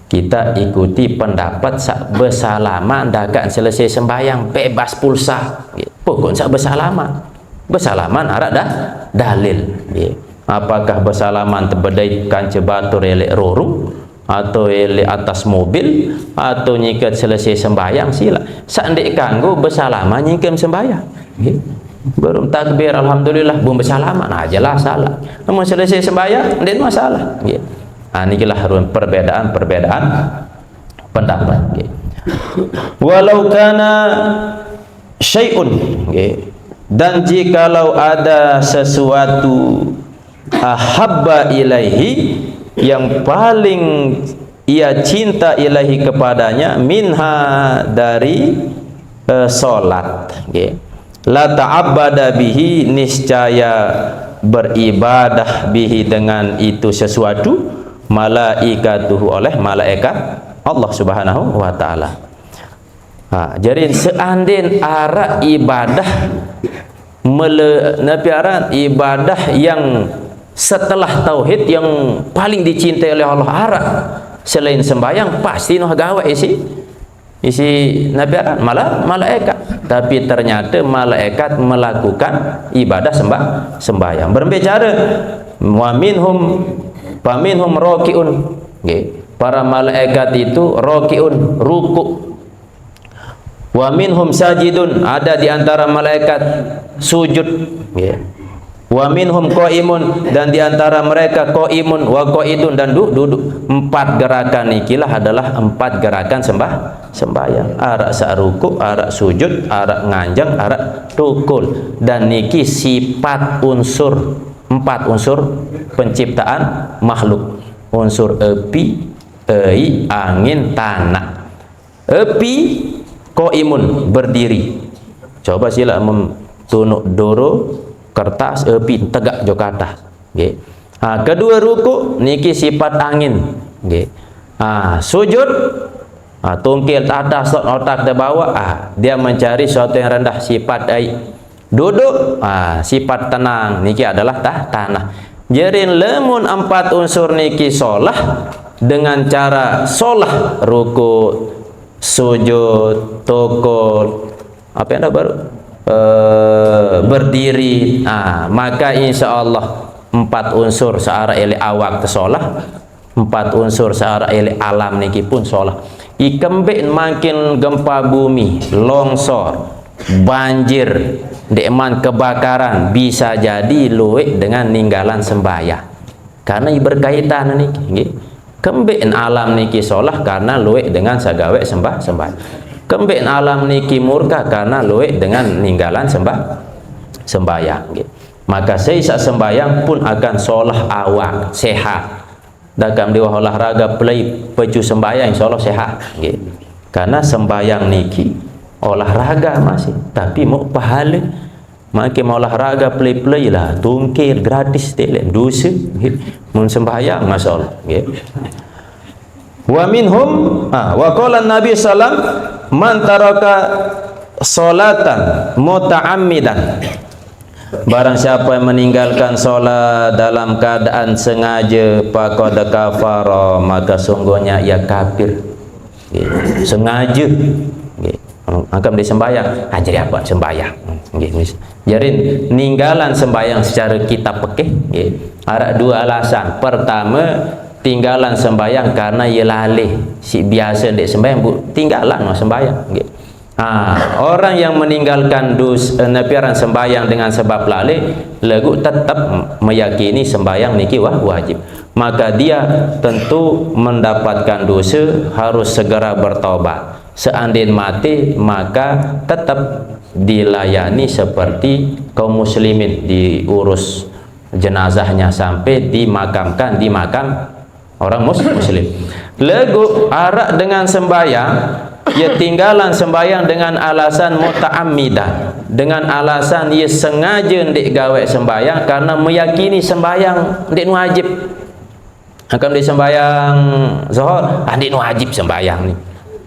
kita ikuti pendapat sak bersalaman dakan selesai sembahyang bebas pulsa okay. Pokok sak bersalaman arak dah dalil okay. Apakah bersalaman terbedai kanca batur elek roru atau elek atas mobil atau nyikat selesai sembahyang sila sandik kanggo bersalaman nyikem sembahyang okay. Baru takbir alhamdulillah belum bersalaman jelas salah namun selesai sembahyang tidak masalah okay. Inilah perbedaan pendapat okay. Walau kana syai'un okay. Dan jikalau ada sesuatu ahabba ilaihi yang paling ia cinta ilahi kepadanya minha dari solat okay. La ta'abbada bihi niscaya beribadah bihi dengan itu sesuatu malaikatuhu oleh malaikat Allah Subhanahu wa taala. Jadi seandainya arak ibadah napiaran ibadah yang setelah tauhid yang paling dicintai oleh Allah arak selain sembahyang pasti noh gawe isi napiaran malah malaikat. Tapi ternyata malaikat melakukan ibadah sembahyang berbicara wa minhum rakiun okay. Para malaikat itu rakiun rukuk. Wa minhum sajidun ada di antara malaikat sujud okay. Wa minhum qaimun dan di antara mereka qaimun wa qaidun dan duduk. 4 gerakan ikilah adalah 4 gerakan sembahyang. Arak sak rukuk, arak sujud, arak nganjang, arak tukul. Dan niki sifat unsur 4 unsur penciptaan makhluk. Unsur api, air, angin, tanah. Api qaimun berdiri. Coba sila tunuk doro kertas api tegak jokata okay. Kedua rukuk niki sifat angin okay. Sujud tungkil atas otak ke bawah, dia mencari sesuatu yang rendah, sifat duduk, sifat tenang niki adalah tanah. Jadi lemun 4 unsur niki solah dengan cara solah ruku, sujud, tukul, apa yang ada baru berdiri, maka insya Allah 4 unsur searah ele awak tersolah, 4 unsur searah ele alam niki pun solah. Ikembek makin gempa bumi, longsor, banjir, dekman kebakaran, bisa jadi luwek dengan ninggalan sembahyang, karena berkaitan niki. Kembek alam niki solah karena luwek dengan sagawe sembahyang. Kembek alam niki murka karena luwek dengan ninggalan sembahyang. Maka seisa sembahyang pun akan solah awak sehat. Dalam dia olahraga play pecu sembahyang insyaallah sehat. Karena sembahyang niki olahraga masih, tapi mau pahala. Maka mau olahraga play lah, tungkir gratis telek dosa. Mun sembahyang masyaallah. Wa minhum wa qala Nabi sallam man taraka salatan muta'ammidan, barang siapa yang meninggalkan solat dalam keadaan sengaja, faqad kafara, maka sungguhnya ia kafir. Sengaja akan disembahyang, jadi apa sembahyang. Jadi ninggalan sembahyang secara kita pekeh ada 2 alasan. Pertama, tinggalan sembahyang karena ia lalih, si biasa dek sembahyang tinggalan sembahyang. Orang yang meninggalkan napiaran sembahyang dengan sebab lalih, lagu tetap meyakini sembahyang niki wajib, maka dia tentu mendapatkan dosa, harus segera bertaubat. Seandainya mati, maka tetap dilayani seperti kaum muslimin, diurus jenazahnya sampai dimakamkan di makam orang muslim. Lagu arak dengan sembahyang, ia tinggalan sembahyang dengan alasan muta'ammidah, dengan alasan ia sengaja ndik gawe sembahyang karena meyakini sembahyang ndik wajib. Akan di sembahyang zuhur, ndik wajib sembahyang ni.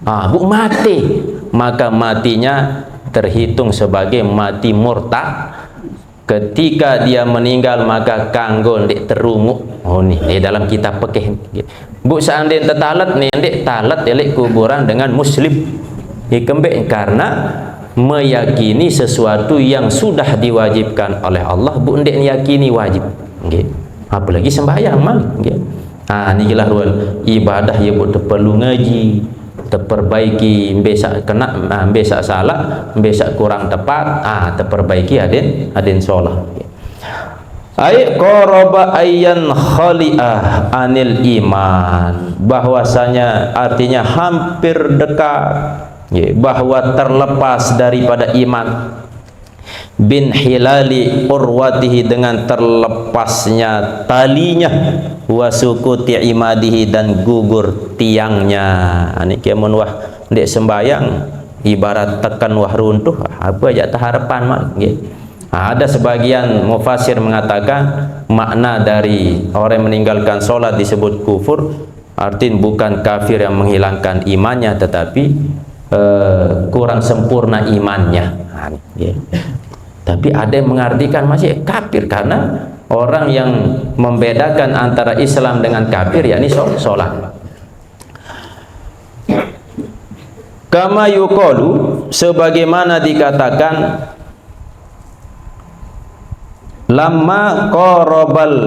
Bu mati, maka matinya terhitung sebagai mati murtad. Ketika dia meninggal maka kanggo ndik terunguk. Ni dalam kitab fikih. Bu seandainya tetalat ni ndik talat elek kuburan dengan muslim. Kembek karena meyakini sesuatu yang sudah diwajibkan oleh Allah, bu ndik yakini wajib. Apalagi sembahyang mah. Ni lah rual ibadah ya bu perlu ngaji, terperbaiki, besak kena, besak salah, besak kurang tepat, terperbaiki adin solah. Ay qaraba ayyan khali'ah anil iman, bahwasanya artinya hampir dekat, bahwa terlepas daripada iman. Bin hilali urwatihi, dengan terlepasnya talinya, wasukuti imadihi, dan gugur tiangnya. Ini kemun wah dek sembayang ibarat tekan wah runtuh, apa aja harapan mak. Ada sebagian mufassir mengatakan makna dari orang yang meninggalkan sholat disebut kufur, artinya bukan kafir yang menghilangkan imannya, tetapi kurang sempurna imannya. Tapi ada yang mengartikan masih kafir, karena orang yang membedakan antara Islam dengan kafir yakni sholat. Kama yuqalu, sebagaimana dikatakan, lamma qarabal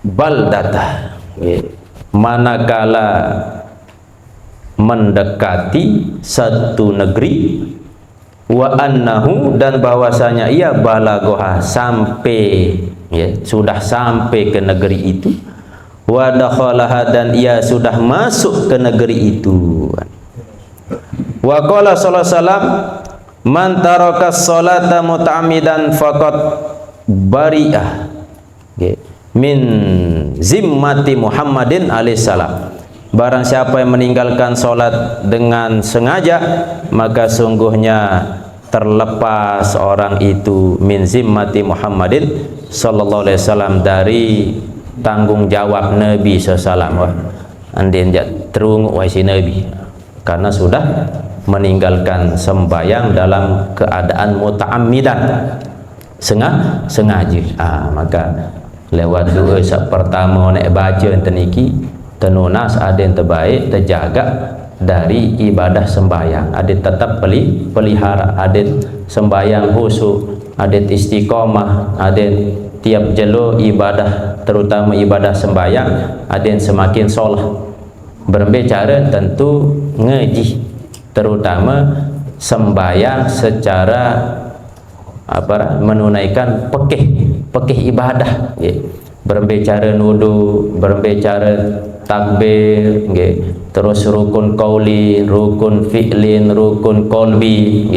baldata, manakala mendekati satu negeri, wa annahu, dan bahwasanya ia balagoha, sampai sudah sampai ke negeri itu, wa dakhalaha, dan ia sudah masuk ke negeri itu. Wa qala sallallahu alaihi wasallam, man taraka sholata muta'ammidan faqad bari'ah min zimmati Muhammadin alaihi salam. Barang siapa yang meninggalkan sholat dengan sengaja, maka sungguhnya terlepas orang itu min zimmati Muhammadin sallallahu alaihi wasallam, dari tanggung jawab Nabi sallallahu alaihi wasallam. Andin jat terunguk wahai si Nabi. karena sudah meninggalkan sembahyang dalam keadaan muta'ammidan, sengaja. Maka lewat doa sak pertama nak baca teniki tenunas ada yang terbaik terjaga dari ibadah sembahyang, ada tetap pelihara, ada sembahyang khusyuk, ada istiqamah, ada tiap jelo ibadah, terutama ibadah sembahyang, ada yang semakin solah. Berbicara tentu ngaji, terutama sembahyang secara menunaikan pekih ibadah, berbicara nudu, berbicara takbir, terus rukun qauli, rukun fi'lin, rukun qalbi,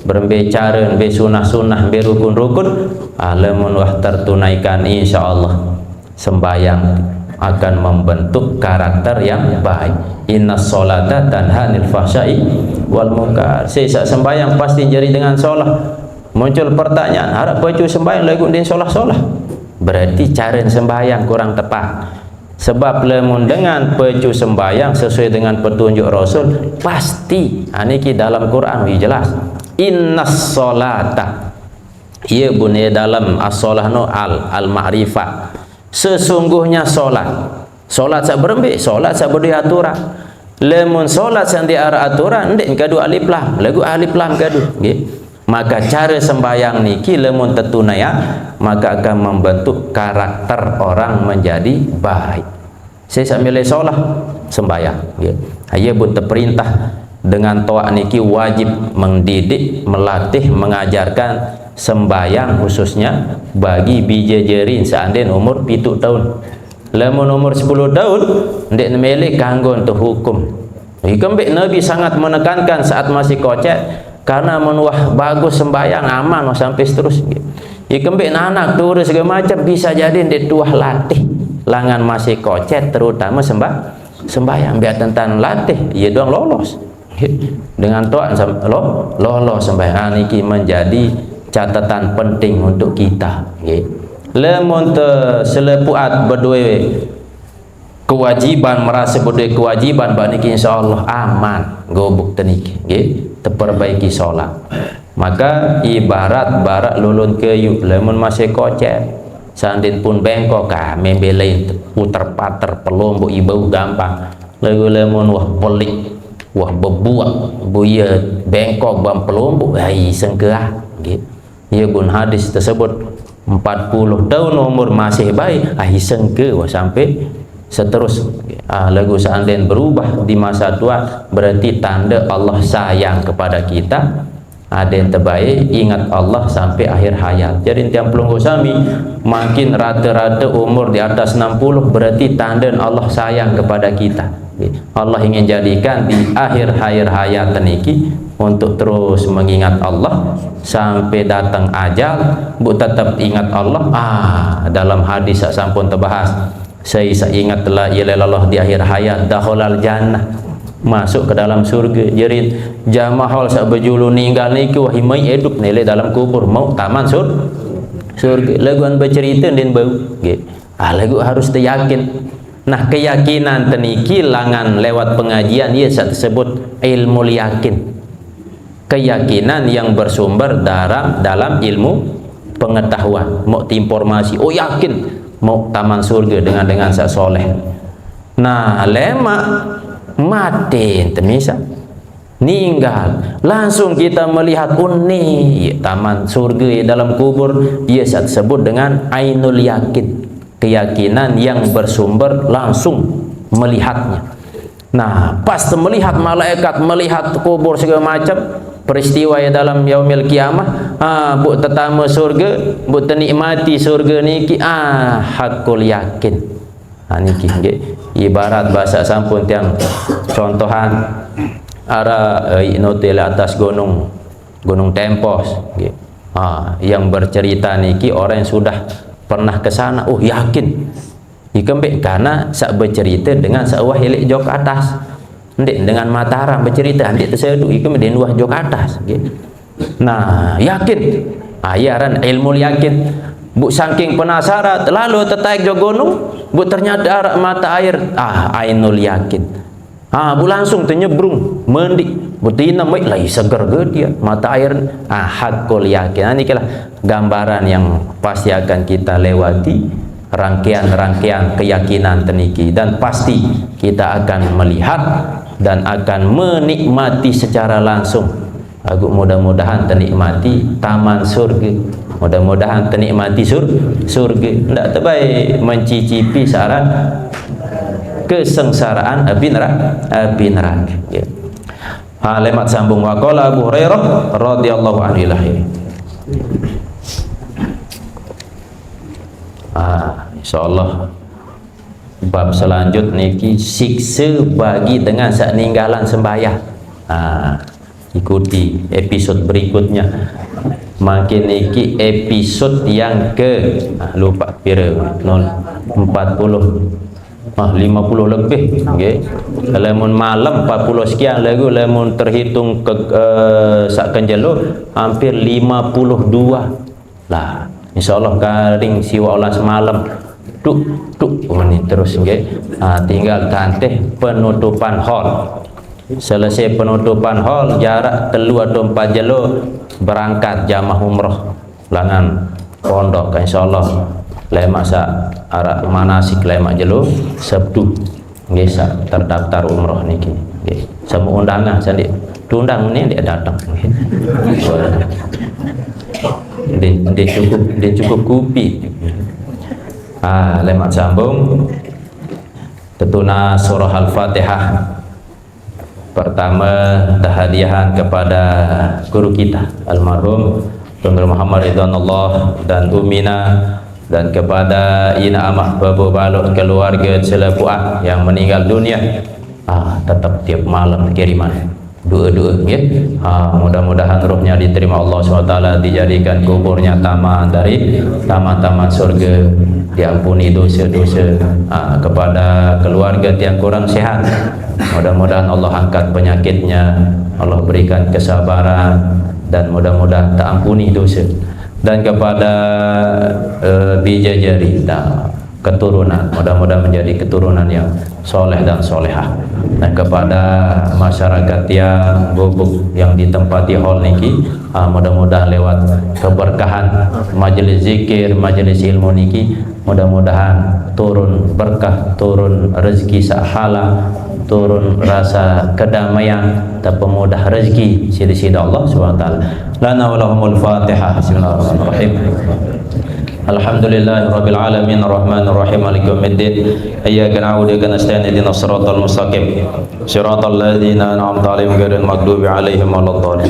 berbicara be sunah-sunah, be rukun-rukun, lamun wah tertunaikan insyaallah sembahyang akan membentuk karakter yang baik. Innas sholata tanha 'anil fahsya'i wal munkar. Sisa sembahyang pasti jadi dengan solah. Muncul pertanyaan, harap baju sembahyang lagu din solah-solah. Berarti cara sembahyang kurang tepat. Sebab lamun dengan baju sembahyang sesuai dengan petunjuk Rasul, pasti aniki dalam Quran jelas. Innas sholata. Ia bunyi dalam as-solah no al-ma'rifah. Sesungguhnya solat sak berembik, solat sak berdua aturan. Lemun solat sak di arah aturan ndek kadu alif lam, lagu alif lam kadu, maka cara sembahyang niki lemun tertunai, maka akan membentuk karakter orang menjadi baik. Saya sambil solat sembahyang, Ia pun terperintah dengan toa niki wajib mendidik, melatih, mengajarkan sembahyang khususnya bagi bijejerin seandainya umur 7 tahun. Lamun umur 10 tahun ndek melek kanggo untuk hukum. Ikembek Nabi sangat menekankan saat masih kocek, karena menuah bagus sembahyang aman sampai seterusnya. Ikembek anak turun segala macam bisa jadi ndek tuah latih langan masih kocek, terutama sembahyang biar tentang latih ia doang lolos. Dengan toan lolos sembahyang niki menjadi catatan penting untuk kita. Lemun selepuat berdua kewajiban, merasa berdua kewajiban baniki insyaallah aman gobuk teniki, terperbaiki solat. Maka ibarat barak lulun kayu, lemun masih kocek sandin pun bengkok membelain puter-pater pelombok ibu gampang. Lagu lemun wah pelik, wah bebuak buya bengkok bam pelombok sengkeah. Ia pun hadis tersebut 40 tahun umur masih baik, hiseng ke sampai seterus. Lagu seandainya berubah di masa tua, berarti tanda Allah sayang kepada kita. Ada yang terbaik ingat Allah sampai akhir hayat. Jadi tiap pelunggu sami makin rata-rata umur di atas 60, berarti tanda Allah sayang kepada kita. Allah ingin jadikan di akhir hayat niki untuk terus mengingat Allah sampai datang ajal, bu tetap ingat Allah. Dalam hadis sampun terbahas, saya ingat la ilaha illallah di akhir hayat dakhalal jannah, masuk ke dalam surga. Jerit jamahol sak bejulu ninggal niki wahimai hidup nilai dalam kubur mau taman surga. Laguan bercerita din bau lagu harus teryakin. Nah, keyakinan teniki langan lewat pengajian ia disebut ilmu yakin. Keyakinan yang bersumber dalam ilmu pengetahuan, mau informasi, yakin mau taman surga dengan sak soleh. Nah, lemak mati temisa ninggal, langsung kita melihat taman surga dalam kubur, ia disebut dengan ainul yakin. Keyakinan yang bersumber langsung melihatnya. Nah, pas melihat malaikat, melihat kubur segala macam peristiwa yang dalam yaumil kiamah, bu tetama surga, bu tenikmati surga niki, hakul yakin. Niki ibarat bahasa sampun tiang contohan ara inotel atas gunung Tempos, yang bercerita niki orang yang sudah pernah ke sana, yakin ikembek karena sak bercerita dengan sawah hilik jok atas, ndek dengan Mataram bercerita ndek tersedu ikembek den wah jok atas. Nah, yakin ayaran ilmu yakin. Bu saking penasaran lalu tertarik jok gunung, bu ternyata arah mata air, ainul yakin. langsung tenyebrung mandi betina mai lai segar ke dia mata air hakul yakin. Ini kira gambaran yang pasti akan kita lewati, rangkaian-rangkaian keyakinan teniki, dan pasti kita akan melihat dan akan menikmati secara langsung. Aku mudah-mudahan ternikmati taman surga, mudah-mudahan ternikmati surga. Tidak terbaik mencicipi syarat kesengsaraan api neraka. Ya. Lemat sambung waqala Abu Hurairah radhiyallahu anhu ini. Insyaallah bab selanjut niki siksa bagi dengan sakninggalan sembahyang. Ikuti episode berikutnya. Makin niki episode yang ke lupa pira 40 50 lebih, okay. Lemun malam 40 sekian lagu, lemun terhitung ke sak kenjelo hampir 52 lah. InsyaAllah karing siwa olah semalam tuk ini terus, okay. Tinggal tanteh penutupan hall. Selesai penutupan hall, jarak 3 atau 4 jelo berangkat jamaah umroh langan pondok, insyaallah lemak sa arah manasik lemak jelo Sabtu nggih sa terdaftar umroh niki nggih. Sama undangan sandi diundang ni dia datang nggih. Dia cukup kupi. Lemak sambung tetuna surah Al-Fatihah. Pertama tahadiyahan kepada guru kita almarhum Dr. Muhammad Ridwanullah dan Umina, dan kepada ina amah babu baluk keluarga selepuan yang meninggal dunia. Tetap tiap malam kiriman doa-doa ya. Mudah-mudahan rohnya diterima Allah SWT, dijadikan kuburnya taman dari taman-taman surga, diampuni dosa-dosa. Kepada keluarga yang kurang sehat, mudah-mudahan Allah angkat penyakitnya, Allah berikan kesabaran, dan mudah-mudahan tak ampuni dosa. Dan kepada bijajari keturunan, mudah-mudahan menjadi keturunan yang soleh dan solehah. Dan kepada masyarakat yang gubuk yang ditempati hall niki, mudah-mudahan lewat keberkahan majelis zikir, majelis ilmu niki, mudah-mudahan turun berkah, turun rezeki sahala, turun rasa kedamaian dan pemudah rezeki sida-sida Allah SWT. Lana wa lahumul Fatihah. Bismillahirrahmanirrahim. Alhamdulillahirabbil alamin arrahmanir rahim maliki yaumiddin iyyaka na'budu wa iyyaka nasta'in ihdinas siratal mustaqim siratal ladzina an'amta 'alaihim ghairil maghdubi 'alaihim waladdallin.